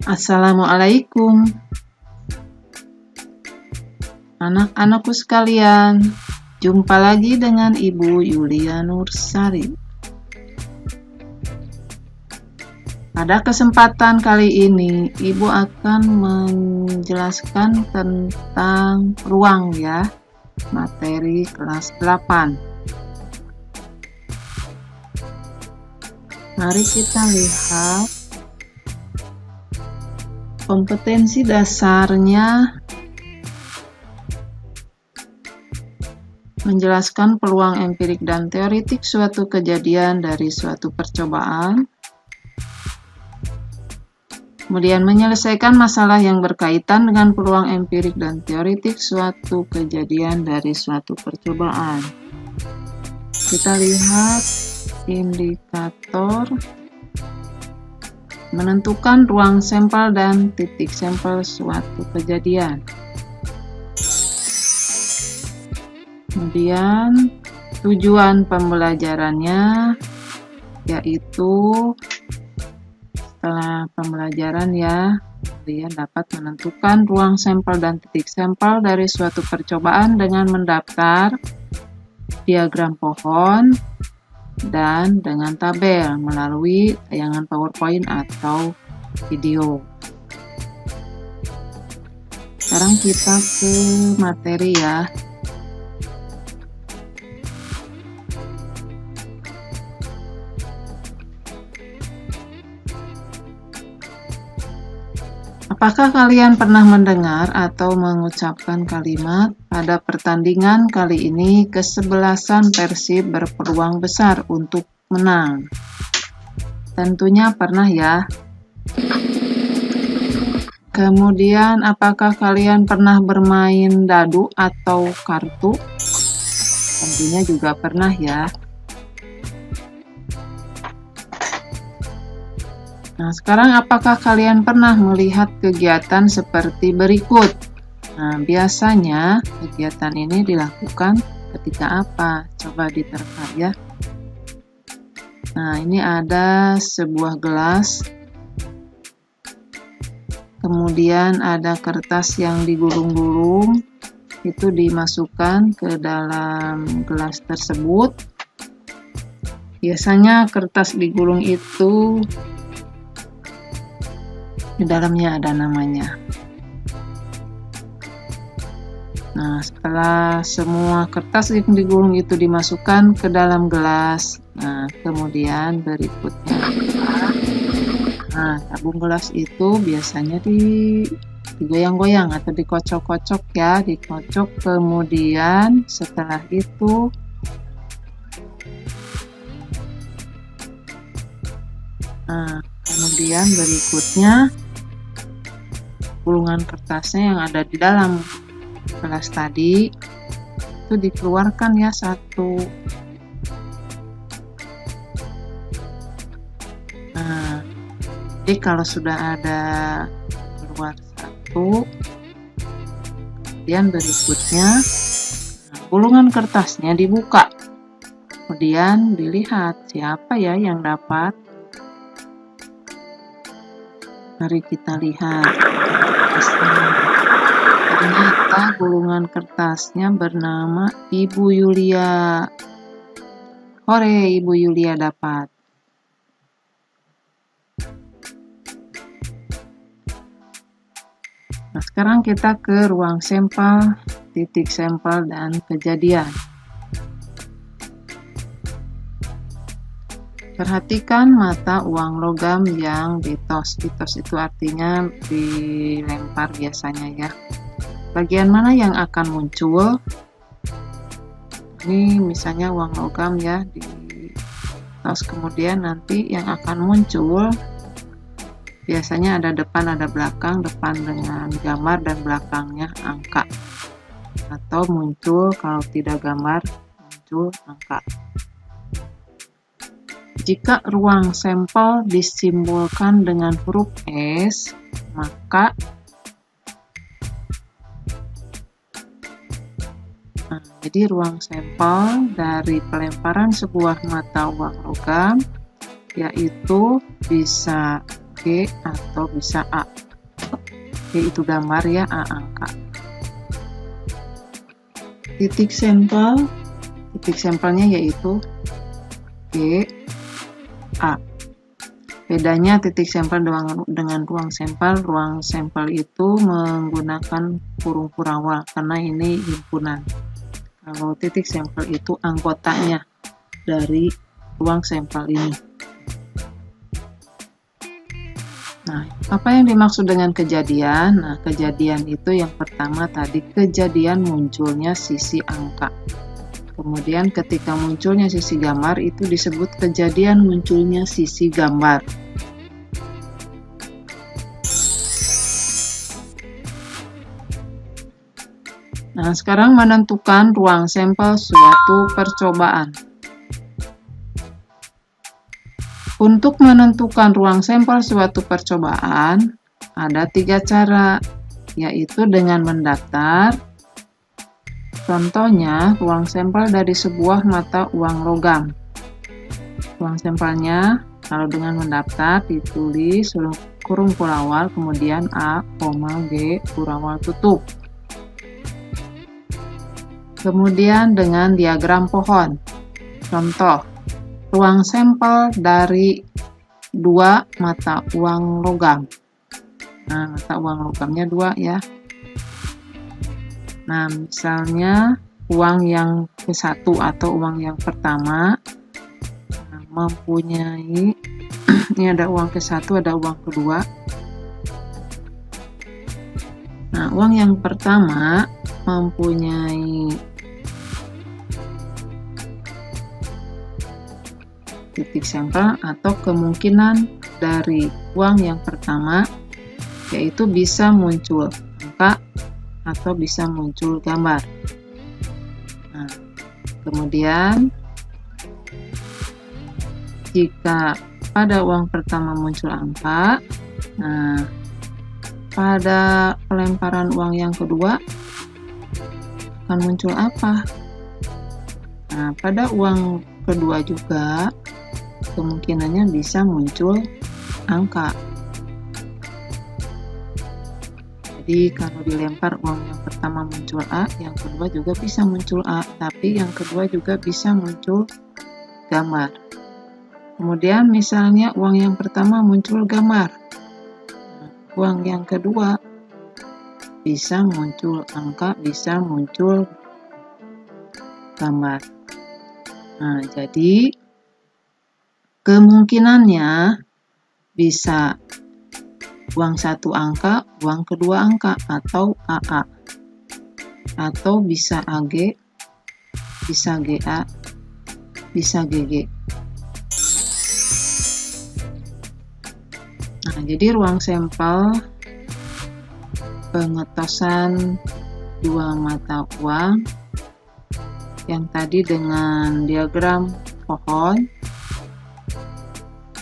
Assalamualaikum, anak-anakku sekalian. Jumpa lagi dengan Ibu Yulia Nursari. Pada kesempatan kali ini, Ibu akan menjelaskan tentang ruang ya, materi kelas 8. Mari kita lihat kompetensi dasarnya. Menjelaskan peluang empirik dan teoritik suatu kejadian dari suatu percobaan. Kemudian menyelesaikan masalah yang berkaitan dengan peluang empirik dan teoritik suatu kejadian dari suatu percobaan. Kita lihat indikator menentukan ruang sampel dan titik sampel suatu kejadian. Kemudian tujuan pembelajarannya yaitu setelah pembelajaran ya, kalian dapat menentukan ruang sampel dan titik sampel dari suatu percobaan dengan mendaftar diagram pohon dan dengan tabel melalui tayangan PowerPoint atau video. Sekarang kita ke materi ya. Apakah kalian pernah mendengar atau mengucapkan kalimat pada pertandingan kali ini kesebelasan Persib berpeluang besar untuk menang? Tentunya pernah ya. Kemudian apakah kalian pernah bermain dadu atau kartu? Tentunya juga pernah ya. Nah, sekarang apakah kalian pernah melihat kegiatan seperti berikut? Nah, biasanya kegiatan ini dilakukan ketika apa? Coba diterka ya. Nah, ini ada sebuah gelas. Kemudian ada kertas yang digulung-gulung. Itu dimasukkan ke dalam gelas tersebut. Biasanya kertas digulung itu di dalamnya ada namanya. Nah, setelah semua kertas yang digulung itu dimasukkan ke dalam gelas, nah kemudian berikutnya, tabung gelas itu biasanya digoyang-goyang atau dikocok-kocok ya, dikocok. Kemudian setelah itu kemudian berikutnya gulungan kertasnya yang ada di dalam gelas tadi itu dikeluarkan ya satu. Nah, jadi kalau sudah ada keluar satu, kemudian berikutnya gulungan kertasnya dibuka, kemudian dilihat siapa ya yang dapat. Mari kita lihat. Ternyata gulungan kertasnya bernama Ibu Yulia. Hore, Ibu Yulia dapat. Nah, sekarang kita ke ruang sampel, titik sampel, dan kejadian. Perhatikan mata uang logam yang ditos. Ditos itu artinya dilempar biasanya ya. Bagian mana yang akan muncul? Ini misalnya uang logam ya ditos, kemudian nanti yang akan muncul biasanya ada depan ada belakang, depan dengan gambar dan belakangnya angka. Atau muncul kalau tidak gambar muncul angka. Jika ruang sampel disimbolkan dengan huruf S, maka jadi ruang sampel dari pelemparan sebuah mata uang logam yaitu bisa G, atau bisa A. G itu gambar ya, A angka. Titik sampelnya yaitu G, A. Bedanya titik sampel dengan ruang sampel itu menggunakan kurung Kurawal karena ini himpunan. Kalau titik sampel itu anggotanya dari ruang sampel ini. Nah, apa yang dimaksud dengan kejadian? Nah, kejadian itu yang pertama tadi kejadian munculnya sisi angka. Kemudian ketika munculnya sisi gambar itu disebut kejadian munculnya sisi gambar. Nah, sekarang menentukan ruang sampel suatu percobaan. Untuk menentukan ruang sampel suatu percobaan, ada 3 cara, yaitu dengan mendaftar. Contohnya, ruang sampel dari sebuah mata uang logam. Ruang sampelnya, kalau dengan mendaftar, ditulis kurung Kurawal, kemudian A, G, Kurawal tutup. Kemudian dengan diagram pohon. Contoh, ruang sampel dari 2 mata uang logam. Nah, mata uang logamnya 2 ya. Nah, misalnya uang yang ke-1 atau uang yang pertama mempunyai ini ada uang ke-1, ada uang kedua. Nah, uang yang pertama mempunyai titik sampel atau kemungkinan dari uang yang pertama yaitu bisa muncul angka atau bisa muncul gambar. Nah, kemudian jika pada uang pertama muncul angka, nah pada pelemparan uang yang kedua akan muncul apa? Nah, pada uang kedua juga kemungkinannya bisa muncul angka. Jadi kalau dilempar uang yang pertama muncul A, yang kedua juga bisa muncul A, tapi yang kedua juga bisa muncul gambar. Kemudian misalnya uang yang pertama muncul gambar, uang yang kedua bisa muncul angka, bisa muncul gambar. Nah, jadi kemungkinannya bisa uang 1 angka, uang kedua angka, atau AA, atau bisa AG, bisa GA, bisa GG. Nah, jadi ruang sampel pengetosan 2 mata uang yang tadi dengan diagram pohon.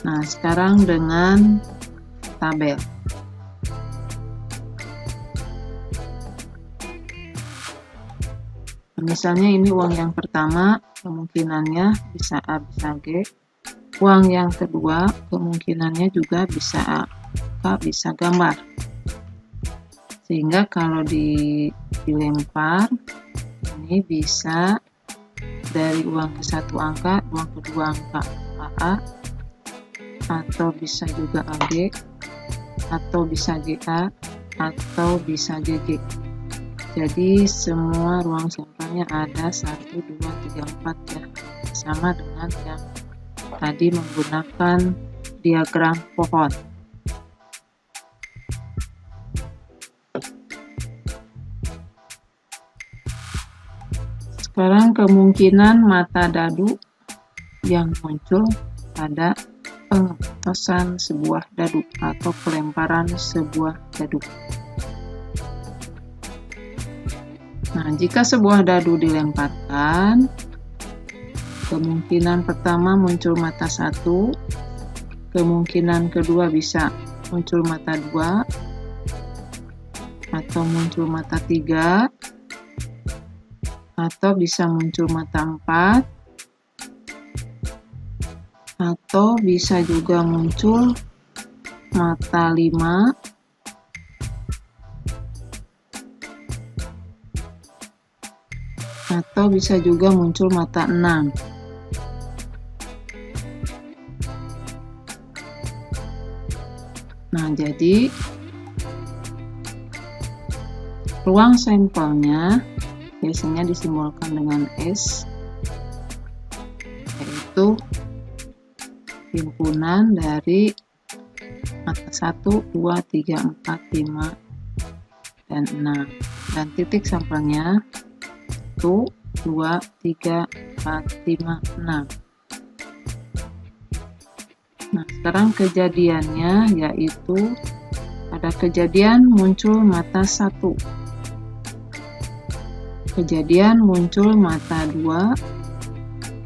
Nah, sekarang dengan tabel. Misalnya ini uang yang pertama, kemungkinannya bisa A, bisa G. Uang yang kedua, kemungkinannya juga bisa A, bisa gambar. Sehingga kalau dilempar, ini bisa dari uang ke-1 angka, uang kedua angka AA, atau bisa juga AG, atau bisa GA, atau bisa GG. Jadi semua ruang sampelnya ada 1, 2, 3, 4 ya, sama dengan yang tadi menggunakan diagram pohon. Sekarang kemungkinan mata dadu yang muncul pada pengetosan sebuah dadu atau pelemparan sebuah dadu. Nah, jika sebuah dadu dilemparkan, kemungkinan pertama muncul mata 1, kemungkinan kedua bisa muncul mata 2, atau muncul mata 3, atau bisa muncul mata 4, atau bisa juga muncul mata 5, atau bisa juga muncul mata 6. Nah, jadi ruang sampelnya biasanya disimbolkan dengan S, yaitu himpunan dari mata 1, 2, 3, 4, 5, dan 6. Dan titik sampelnya 1, 2, 3, 4, 5, 6. Nah, sekarang kejadiannya yaitu ada kejadian muncul mata 1, kejadian muncul mata 2,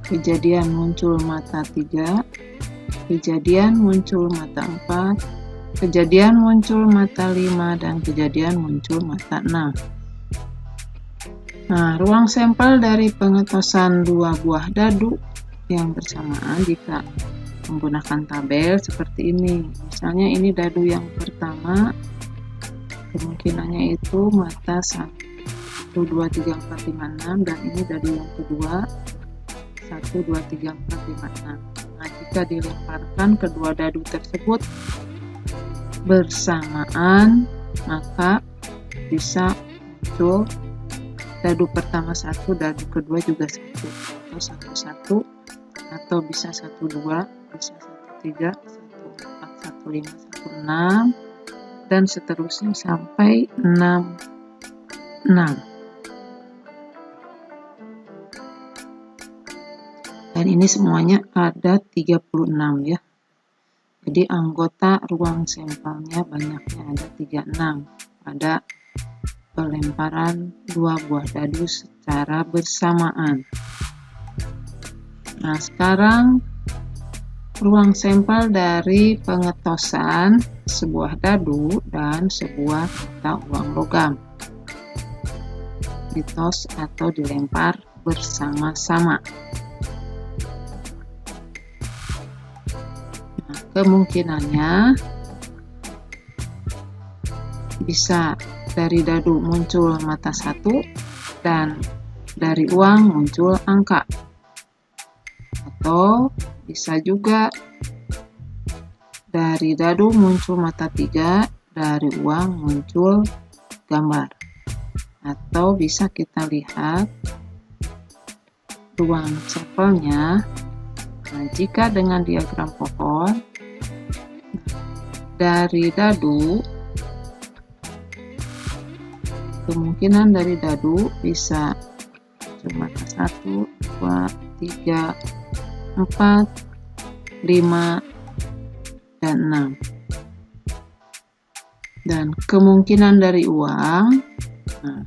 kejadian muncul mata 3, kejadian muncul mata 4, kejadian muncul mata 5, dan kejadian muncul mata 6. Nah, ruang sampel dari pengetosan dua buah dadu yang bersamaan jika menggunakan tabel seperti ini. Misalnya ini dadu yang pertama, kemungkinannya itu mata 1, 2, 3, 4, 5, 6, dan ini dadu yang kedua 1, 2, 3, 4, 5, 6. Nah, jika dilemparkan kedua dadu tersebut bersamaan, maka bisa muncul dadu pertama 1, dadu kedua juga 1, atau 1, 1, atau bisa 1, 2, bisa 1, 3, 1, 4, 1, 5, 1, 6, dan seterusnya sampai 6, 6. Dan ini semuanya ada 36 ya. Jadi anggota ruang sampelnya banyaknya ada 36 pada pelemparan dua buah dadu secara bersamaan. Nah, sekarang ruang sampel dari pengetosan sebuah dadu dan sebuah mata uang logam ditos atau dilempar bersama-sama. Nah, kemungkinannya bisa dari dadu muncul mata 1 dan dari uang muncul angka, atau bisa juga dari dadu muncul mata 3, dari uang muncul gambar. Atau bisa kita lihat ruang sampelnya. Nah, jika dengan diagram pohon, dari dadu, kemungkinan dari dadu bisa cuma 1, 2, 3, 4, 5, dan 6. Dan kemungkinan dari uang, nah,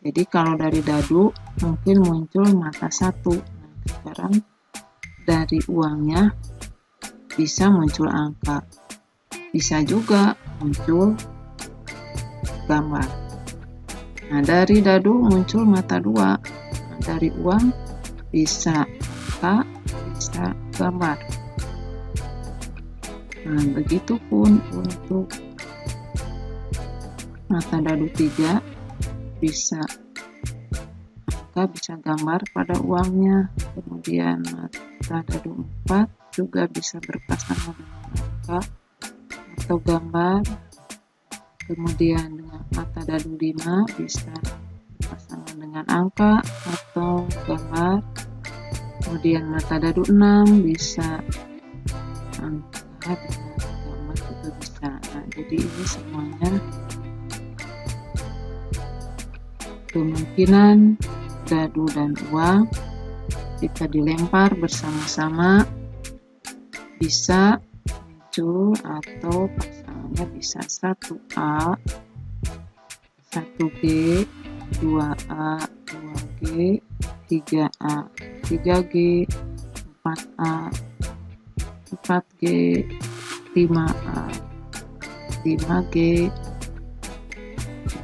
jadi kalau dari dadu mungkin muncul mata 1. Nah, sekarang dari uangnya bisa muncul angka, bisa juga muncul gambar. Nah, dari dadu muncul mata 2. Nah, dari uang bisa angka, bisa gambar. Nah, begitupun untuk mata dadu 3, bisa angka, bisa gambar pada uangnya. Kemudian mata dadu 4 juga bisa berpasangan dengan angka atau gambar. Kemudian dengan mata dadu 5 bisa berpasangan dengan angka atau gambar. Kemudian mata dadu 6 bisa angka dengan gambar juga bisa. Nah, jadi ini semuanya kemungkinan dadu dan uang jika dilempar bersama-sama bisa muncul, atau pasangannya bisa 1A, 1G, 2A, 2G, 3A, 3G, 4A, 4G, 5A, 5G,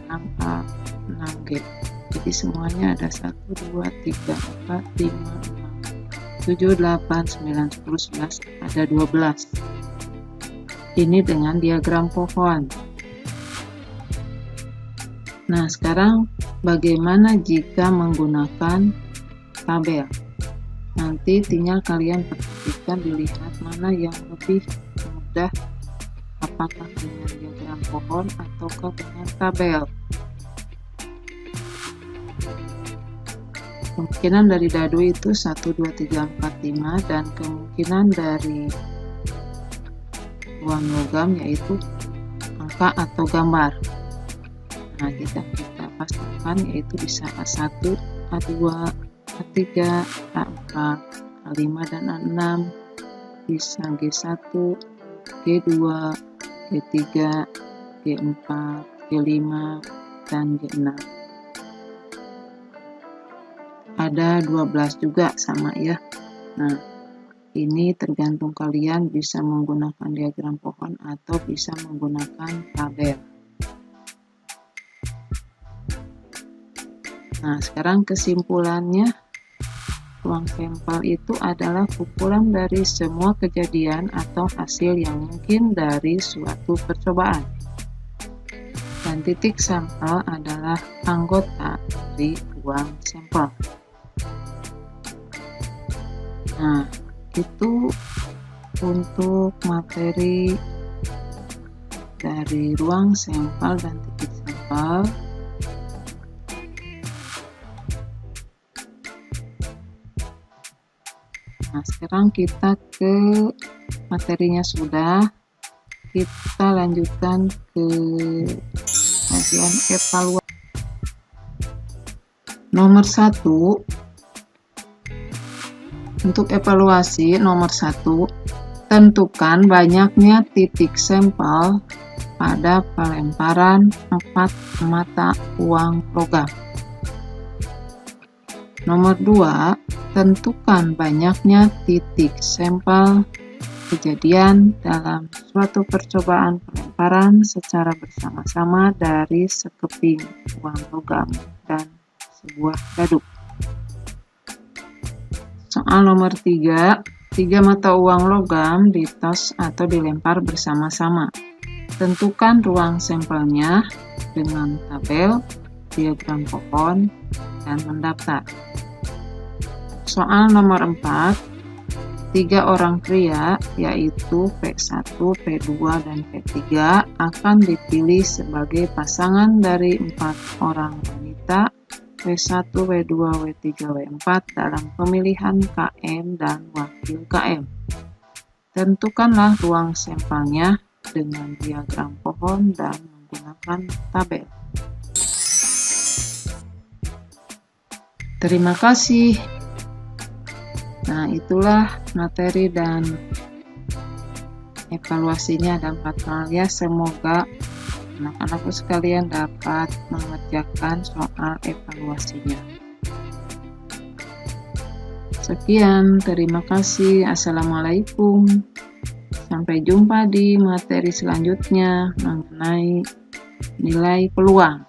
6A, 6G. Jadi semuanya ada 1, 2, 3, 4, 5, 6, 7, 8, 9, 10, 11, ada 12. Ini dengan diagram pohon. Nah, sekarang bagaimana jika menggunakan tabel? Nanti tinggal kalian perhatikan, dilihat mana yang lebih mudah, apakah dengan diagram pohon ataukah dengan tabel. Kemungkinan dari dadu itu 1, 2, 3, 4, 5, dan kemungkinan dari uang logam yaitu angka atau gambar. Nah, jika kita pastikan yaitu bisa A1, A2, A3, A4, A5, dan A6, bisa G1, G2, G3, G4, G5, dan G6. Ada 12 juga sama ya. Nah, ini tergantung kalian bisa menggunakan diagram pohon atau bisa menggunakan tabel. Nah, sekarang kesimpulannya, ruang sampel itu adalah kumpulan dari semua kejadian atau hasil yang mungkin dari suatu percobaan. Dan titik sampel adalah anggota dari ruang sampel. Nah, itu untuk materi dari ruang sampel dan titik sampel. Nah, sekarang kita ke materinya sudah. Kita lanjutkan ke bagian evaluasi. Nomor 1, untuk evaluasi nomor 1, tentukan banyaknya titik sampel pada pelemparan 4 mata uang logam. Nomor 2, tentukan banyaknya titik sampel kejadian dalam suatu percobaan pelemparan secara bersama-sama dari sekeping uang logam dan sebuah dadu. Soal nomor 3, 3 mata uang logam ditos atau dilempar bersama-sama. Tentukan ruang sampelnya dengan tabel, diagram pohon, dan mendaftar. Soal nomor 4, 3 orang pria yaitu P1, P2, dan P3 akan dipilih sebagai pasangan dari 4 orang wanita W1, W2, W3, W4 dalam pemilihan KM dan wakil KM. Tentukanlah ruang sampelnya dengan diagram pohon dan menggunakan tabel. Terima kasih. Nah, itulah materi dan evaluasinya ada 4 hal ya. Semoga anak-anakku sekalian dapat mengerjakan soal evaluasinya. Sekian, terima kasih. Assalamualaikum. Sampai jumpa di materi selanjutnya mengenai nilai peluang.